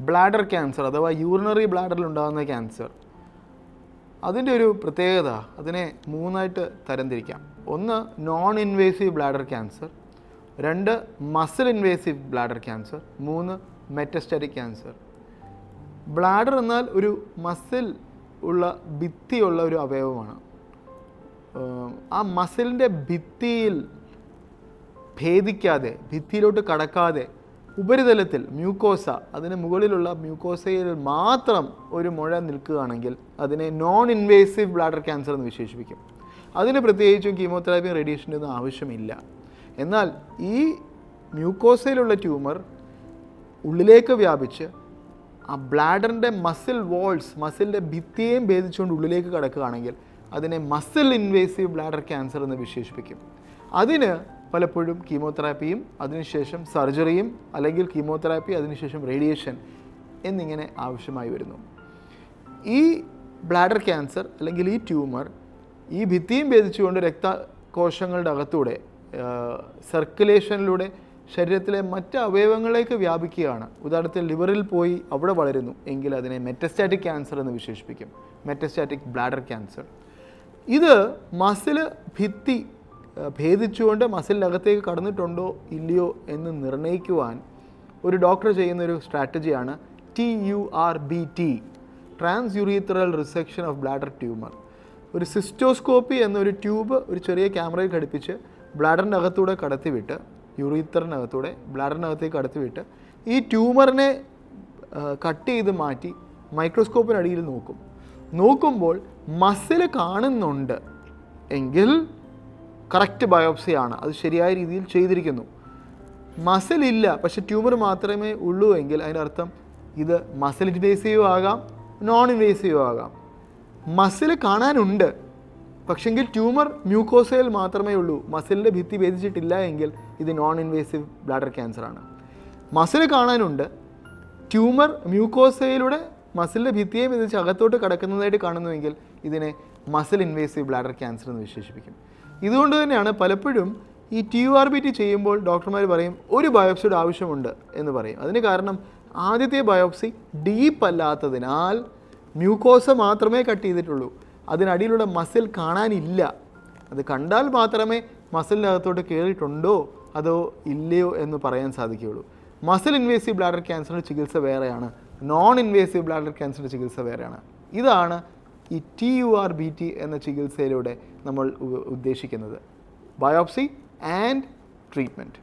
Bladder cancer അഥവാ urinary ബ്ലാഡറിലുണ്ടാകുന്ന cancer, അതിൻ്റെ ഒരു പ്രത്യേകത അതിനെ മൂന്നായിട്ട് തരംതിരിക്കാം. ഒന്ന് നോൺ ഇൻവേസീവ് ബ്ലാഡർ ക്യാൻസർ, രണ്ട് മസിൽ ഇൻവേസീവ് ബ്ലാഡർ ക്യാൻസർ, മൂന്ന് മെറ്റസ്റ്റാറ്റിക് ക്യാൻസർ. ബ്ലാഡർ എന്നാൽ ഒരു മസിൽ ഉള്ള ഭിത്തിയുള്ള ഒരു അവയവമാണ്. ആ മസിലിൻ്റെ ഭിത്തിയിൽ ഭേദിക്കാതെ, ഭിത്തിയിലോട്ട് കടക്കാതെ ഉപരിതലത്തിൽ മ്യൂക്കോസ, അതിന് മുകളിലുള്ള മ്യൂക്കോസയിൽ മാത്രം ഒരു മുഴ നിൽക്കുകയാണെങ്കിൽ അതിനെ നോൺ ഇൻവേസീവ് ബ്ലാഡർ ക്യാൻസർ എന്ന് വിശേഷിപ്പിക്കും. അതിന് പ്രത്യേകിച്ചും കീമോതെറാപ്പിയും റേഡിയേഷൻ്റെ ഒന്നും ആവശ്യമില്ല. എന്നാൽ ഈ മ്യൂക്കോസയിലുള്ള ട്യൂമർ ഉള്ളിലേക്ക് വ്യാപിച്ച് ആ ബ്ലാഡറിൻ്റെ മസിൽ വാൾസ്, മസിലിൻ്റെ ഭിത്തിയെയും ഭേദിച്ചുകൊണ്ട് ഉള്ളിലേക്ക് കടക്കുകയാണെങ്കിൽ അതിനെ മസിൽ ഇൻവേസീവ് ബ്ലാഡർ ക്യാൻസർ എന്ന് വിശേഷിപ്പിക്കും. അതിന് പലപ്പോഴും കീമോതെറാപ്പിയും അതിനുശേഷം സർജറിയും, അല്ലെങ്കിൽ കീമോതെറാപ്പി അതിനുശേഷം റേഡിയേഷൻ എന്നിങ്ങനെ ആവശ്യമായി വരുന്നു. ഈ ബ്ലാഡർ ക്യാൻസർ അല്ലെങ്കിൽ ഈ ട്യൂമർ ഈ ഭിത്തിയും ഭേദിച്ചുകൊണ്ട് രക്തകോശങ്ങളുടെ അകത്തൂടെ സർക്കുലേഷനിലൂടെ ശരീരത്തിലെ മറ്റ് അവയവങ്ങളിലേക്ക് വ്യാപിക്കുകയാണ്. ഉദാഹരണത്തിന് ലിവറിൽ പോയി അവിടെ വളരുന്നു എങ്കിൽ അതിനെ മെറ്റസ്റ്റാറ്റിക് ക്യാൻസർ എന്ന് വിശേഷിപ്പിക്കും, മെറ്റസ്റ്റാറ്റിക് ബ്ലാഡർ ക്യാൻസർ. ഇത് മസിൽ ഭിത്തി ഭേദിച്ചുകൊണ്ട് മസിലിനകത്തേക്ക് കടന്നിട്ടുണ്ടോ ഇല്ലയോ എന്ന് നിർണ്ണയിക്കുവാൻ ഒരു ഡോക്ടർ ചെയ്യുന്നൊരു സ്ട്രാറ്റജിയാണ് TURBT, trans urethral resection of bladder tumour. ഒരു സിസ്റ്റോസ്കോപ്പി എന്നൊരു ട്യൂബ് ഒരു ചെറിയ ക്യാമറയിൽ ഘടിപ്പിച്ച് ബ്ലാഡറിൻ്റെ അകത്തൂടെ കടത്തിവിട്ട്, യൂറീത്രറിനകത്തൂടെ ബ്ലാഡറിനകത്തേക്ക് കടത്തിവിട്ട് ഈ ട്യൂമറിനെ കട്ട് ചെയ്ത് മാറ്റി മൈക്രോസ്കോപ്പിനടിയിൽ നോക്കുമ്പോൾ മസിൽ കാണുന്നുണ്ട് എങ്കിൽ കറക്റ്റ് ബയോപ്സിയാണ്, അത് ശരിയായ രീതിയിൽ ചെയ്തിരിക്കുന്നു. മസിൽ ഇല്ല പക്ഷെ ട്യൂമർ മാത്രമേ ഉള്ളൂ എങ്കിൽ അതിനർത്ഥം ഇത് മസിൽ ഇൻവേസീവ് ആകാം, നോൺ ഇൻവേസീവ് ആകാം. മസിൽ കാണാനുണ്ട് പക്ഷെങ്കിൽ ട്യൂമർ മ്യൂക്കോസയിൽ മാത്രമേ ഉള്ളൂ, മസിലിൻ്റെ ഭിത്തി ഭേദിച്ചിട്ടില്ല എങ്കിൽ ഇത് നോൺ ഇൻവേസീവ് ബ്ലാഡർ ക്യാൻസറാണ്. മസിൽ കാണാനുണ്ട്, ട്യൂമർ മ്യൂക്കോസയിലൂടെ മസിലിൻ്റെ ഭിത്തിയെ ഭേദിച്ച് അകത്തോട്ട് കടക്കുന്നതായിട്ട് കാണുന്നുവെങ്കിൽ ഇതിനെ മസിൽ ഇൻവേസീവ് ബ്ലാഡർ ക്യാൻസർ എന്ന് വിശേഷിപ്പിക്കും. ഇതുകൊണ്ട് തന്നെയാണ് പലപ്പോഴും ഈ TURBT ചെയ്യുമ്പോൾ ഡോക്ടർമാർ പറയും ഒരു ബയോപ്സിയുടെ ആവശ്യമുണ്ട് എന്ന് പറയും. അതിന് കാരണം ആദ്യത്തെ ബയോപ്സി ഡീപ്പ് അല്ലാത്തതിനാൽ മ്യൂക്കോസ മാത്രമേ കട്ട് ചെയ്തിട്ടുള്ളൂ, അതിനടിയിലുള്ള മസിൽ കാണാനില്ല. അത് കണ്ടാൽ മാത്രമേ മസിലിനകത്തോട്ട് കയറിയിട്ടുണ്ടോ അതോ ഇല്ലയോ എന്ന് പറയാൻ സാധിക്കുകയുള്ളൂ. മസിൽ ഇൻവേസീവ് ബ്ലാഡർ ക്യാൻസറിൻ്റെ ചികിത്സ വേറെയാണ്, നോൺ ഇൻവേസീവ് ബ്ലാഡർ ക്യാൻസറിൻ്റെ ചികിത്സ വേറെയാണ്. ഇതാണ് ഈ TURBT എന്ന ചികിത്സയിലൂടെ നമ്മൾ ഉദ്ദേശിക്കുന്നത്, ബയോപ്സി ആൻഡ് ട്രീറ്റ്മെൻറ്റ്.